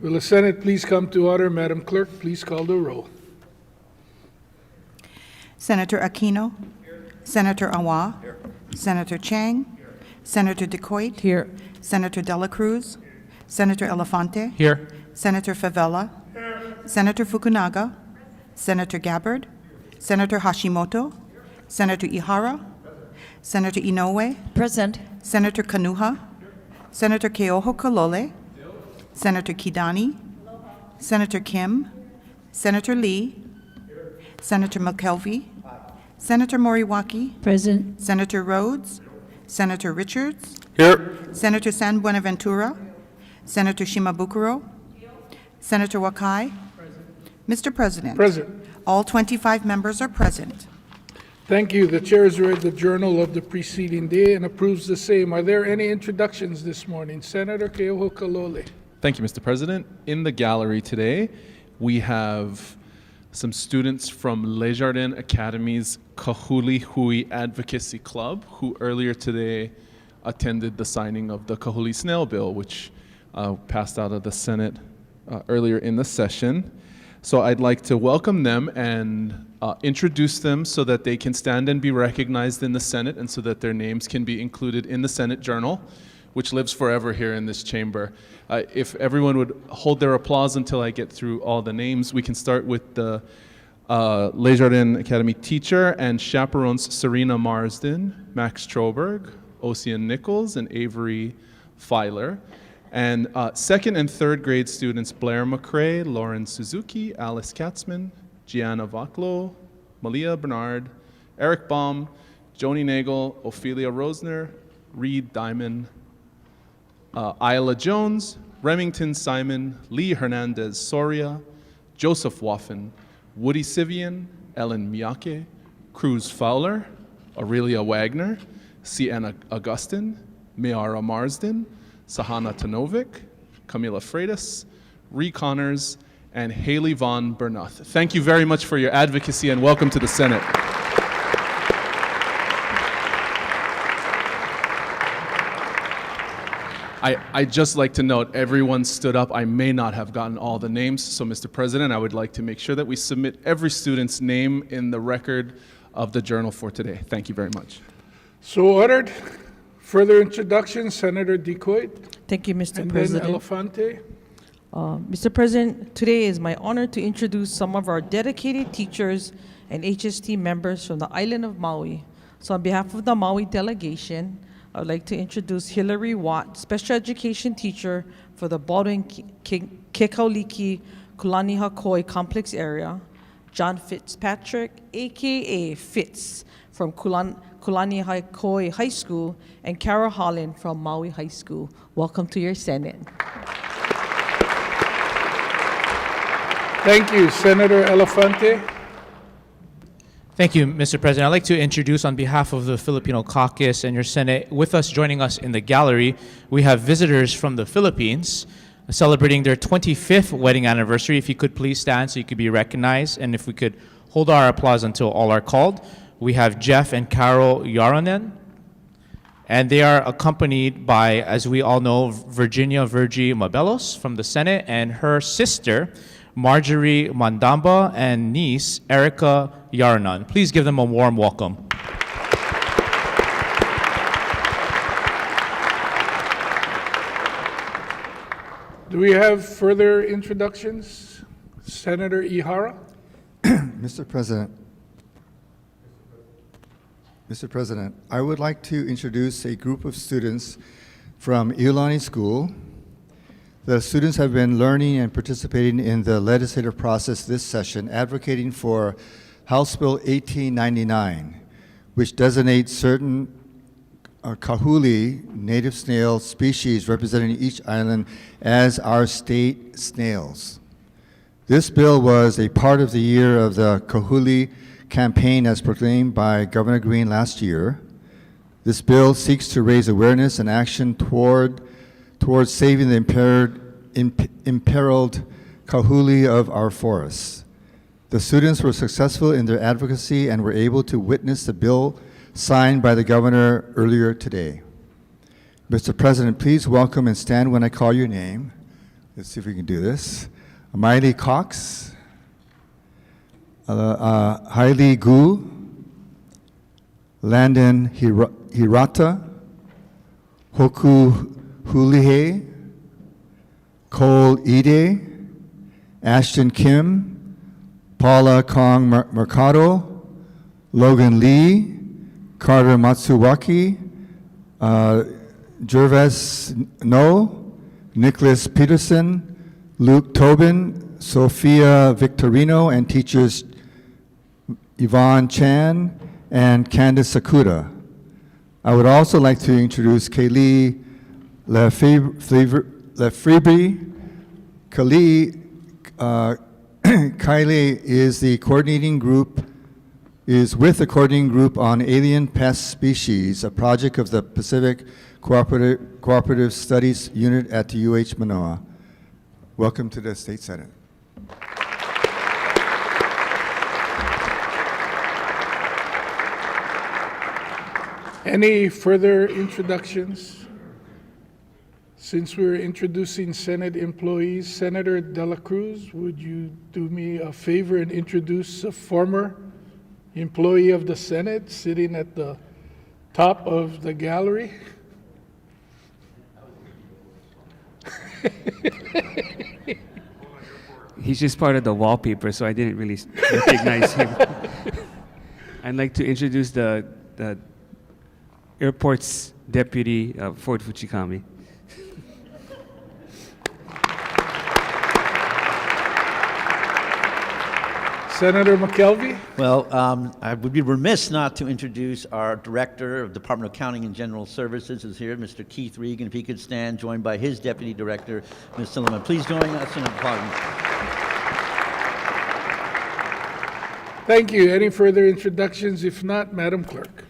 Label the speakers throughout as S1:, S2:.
S1: Will the Senate please come to order? Madam Clerk, please call the roll.
S2: Senator Aquino. Here. Senator Awa. Here. Senator Chang. Here. Senator DeCoite.
S3: Here.
S2: Senator Dela Cruz. Here. Senator Elefante.
S3: Here.
S2: Senator Favela. Here. Senator Fukunaga. Here. Senator Gabbard. Here. Senator Hashimoto. Here. Senator Ihara. Present. Senator Inoue.
S3: Present.
S2: Senator Kanuha. Here. Senator Keoho Kalole. Here. Senator Kidani. Aloha. Senator Kim. Senator Lee. Here. Senator McKelvey. Aye. Senator Moriwaki.
S3: Present.
S2: Senator Rhodes. Here. Senator Richards.
S1: Here.
S2: Senator San Buenaventura. Here. Senator Shimabukuro. Here. Senator Wakai. Present. Mr. President.
S1: Present.
S2: All 25 members are present.
S1: Thank you. The chair has read the journal of the preceding day and approves the same. Are there any introductions this morning? Senator Keoho Kalole.
S4: Thank you, Mr. President. In the gallery today, we have some students from Desjardins Academy's Kahuli Hui Advocacy Club, who earlier today attended the signing of the Kahuli Snail Bill, which passed out of the Senate earlier in the session. So I'd like to welcome them and introduce them so that they can stand and be recognized in the Senate and so that their names can be included in the Senate Journal, which lives forever here in this chamber. If everyone would hold their applause until I get through all the names, we can start with the Desjardins Academy teacher and chaperones Serena Marsden, Max Troberg, Ocean Nichols, and Avery Filer. And second and third grade students Blair McCrae, Lauren Suzuki, Alice Katzman, Gianna Vaclo, Malia Bernard, Eric Baum, Joni Nagel, Ophelia Rosner, Reed Diamond, Isla Jones, Remington Simon, Lee Hernandez Soria, Joseph Waffen, Woody Sivian, Ellen Miyake, Cruz Fowler, Aurelia Wagner, Sienna Augustin, Mayara Marsden, Sahana Tanovic, Camila Freitas, Ree Connors, and Haley Von Bernoth. Thank you very much for your advocacy and welcome to the Senate. I'd just like to note, everyone stood up. I may not have gotten all the names, so Mr. President, I would like to make sure that we submit every student's name in the record of the journal for today. Thank you very much.
S1: So ordered. Further introduction, Senator DeCoite.
S3: Thank you, Mr.
S1: And
S3: President.
S1: then Elefante.
S3: Mr. President, today is my honor to introduce some of our dedicated teachers and HST members from the island of Maui. So on behalf of the Maui delegation, I would like to introduce Hillary Watt, special education teacher for the Baldwin Kekauliki Kulanihakoi complex area, John Fitzpatrick, AKA Fitz, from Kulanihakoi High School, and Carol Holland from Maui High School. Welcome to your Senate.
S1: Thank you. Senator Elefante.
S5: Thank you, Mr. President. I'd like to introduce on behalf of the Filipino Caucus and your Senate, with us joining us in the gallery, we have visitors from the Philippines celebrating their 25th wedding anniversary. If you could please stand so you could be recognized, and if we could hold our applause until all are called. We have Jeff and Carol Yaronen, and they are accompanied by, as we all know, Virginia Virgie Mabelos from the Senate and her sister, Marjorie Mandamba, and niece, Erica Yaronen. Please give them a warm welcome.
S1: Do we have further introductions? Senator Ihara.
S6: Mr. President, I would like to introduce a group of students from Iolani School. The students have been learning and participating in the legislative process this session, advocating for House Bill 1899, which designates certain kahuli, native snail species representing each island, as our state snails. This bill was a part of the Year of the Kahuli campaign as proclaimed by Governor Green last year. This bill seeks to raise awareness and action towards saving the imperiled kahuli of our forests. The students were successful in their advocacy and were able to witness the bill signed by the governor earlier today. Mr. President, please welcome and stand when I call your name. Let's see if we can do this. Miley Cox, Hailey Gu, Landon Hirata, Hoku Hulihe, Cole Ide, Ashton Kim, Paula Kong Mercado, Logan Lee, Carter Matsuwaki, Jervis No, Nicholas Peterson, Luke Tobin, Sophia Victorino, and teachers Yvonne Chan and Candice Sakuda. I would also like to introduce Kaylee Lefebvre. Kylie is the coordinating group, is with the coordinating group on alien pest species, a project of the Pacific Cooperative Studies Unit at the UH Manoa. Welcome to the State Senate.
S1: Any further introductions? Since we're introducing Senate employees, Senator De La Cruz, would you do me a favor and introduce a former employee of the Senate sitting at the top of the gallery?
S7: He's just part of the wallpaper, so I didn't really recognize him. I'd like to introduce the airport's deputy, Ford Fuchikami.
S1: Senator McKelvey?
S8: Well, I would be remiss not to introduce our Director of Department of Accounting and General Services, who's here, Mr. Keith Regan, if he could stand, joined by his Deputy Director, Ms. Silliman. Please join us in applauding.
S1: Thank you. Any further introductions? If not, Madam Clerk.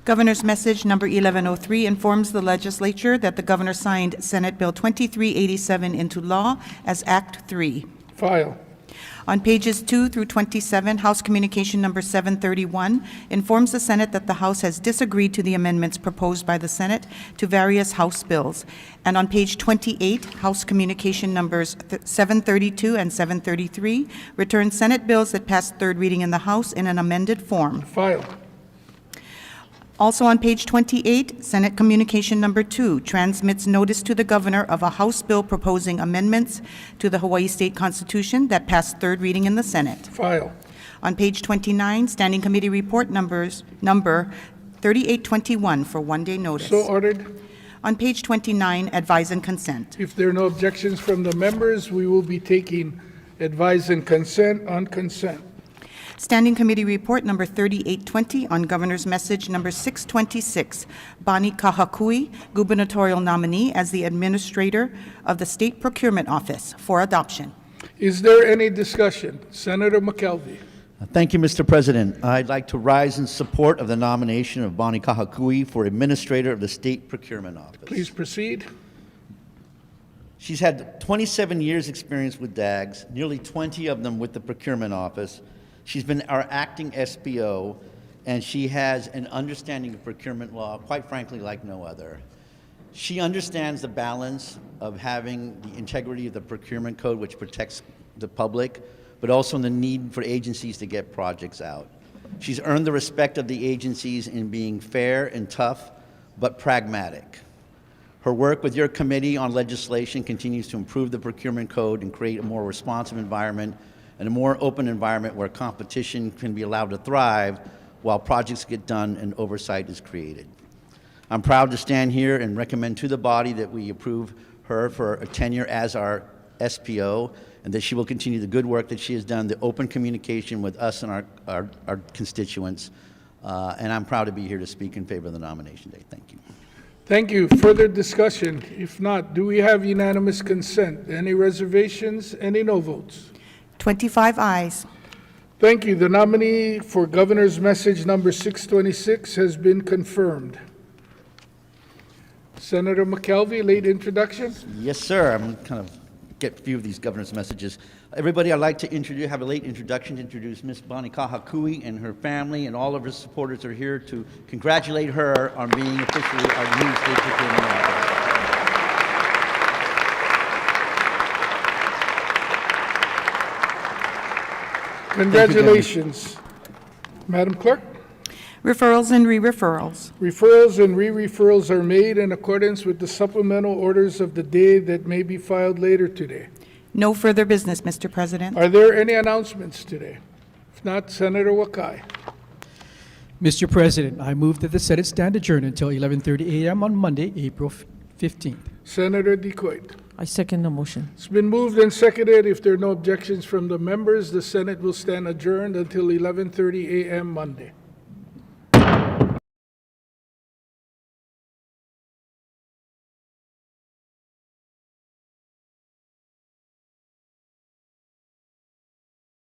S2: Governor's message number 1103 informs the legislature that the governor signed Senate Bill 2387 into law as Act 3.
S1: File.
S2: On pages 2 through 27, House Communication number 731 informs the Senate that the House has disagreed to the amendments proposed by the Senate to various House bills. And on page 28, House Communication numbers 732 and 733 return Senate bills that passed third reading in the House in an amended form.
S1: File.
S2: Also on page 28, Senate Communication number 2 transmits notice to the governor of a House bill proposing amendments to the Hawaii State Constitution that passed third reading in the Senate.
S1: File.
S2: On page 29, Standing Committee Report number 3821 for one-day notice.
S1: So ordered.
S2: On page 29, Advise and Consent.
S1: If there are no objections from the members, we will be taking advise and consent on consent.
S2: Standing Committee Report number 3820 on Governor's Message number 626, Bani Kahakui, gubernatorial nominee as the Administrator of the State Procurement Office, for adoption.
S1: Is there any discussion? Senator McKelvey.
S8: Thank you, Mr. President. I'd like to rise in support of the nomination of Bonnie Kahakui for Administrator of the State Procurement Office.
S1: Please proceed.
S8: She's had 27 years' experience with DAGs, nearly 20 of them with the Procurement Office. She's been our acting SPO, and she has an understanding of procurement law, quite frankly, like no other. She understands the balance of having the integrity of the procurement code, which protects the public, but also the need for agencies to get projects out. She's earned the respect of the agencies in being fair and tough, but pragmatic. Her work with your committee on legislation continues to improve the procurement code and create a more responsive environment and a more open environment where competition can be allowed to thrive while projects get done and oversight is created. I'm proud to stand here and recommend to the body that we approve her for a tenure as our SPO, and that she will continue the good work that she has done, the open communication with us and our constituents, and I'm proud to be here to speak in favor of the nomination day. Thank you.
S1: Thank you. Further discussion? If not, do we have unanimous consent? Any reservations? Any no votes?
S2: 25 ayes.
S1: Thank you. The nominee for Governor's Message number 626 has been confirmed. Senator McKelvey, late introduction.
S8: Yes, sir. I'm going to kind of get a few of these governor's messages. Everybody, I'd like to have a late introduction to introduce Ms. Bonnie Kahakui and her family, and all of her supporters are here to congratulate her on being officially our new state procurement officer.
S1: Congratulations. Madam Clerk,
S2: Referrals and re-referrals.
S1: referrals and re-referrals are made in accordance with the supplemental orders of the day that may be filed later today.
S2: No further business, Mr. President.
S1: Are there any announcements today? If not, Senator Wakai.
S9: Mr. President, I move that the Senate stand adjourned until 11:30 a.m. on Monday, April 15th.
S1: Senator Decoit.
S3: I second the motion.
S1: It's been moved and seconded. If there are no objections from the members, the Senate will stand adjourned until 11:30 a.m. Monday.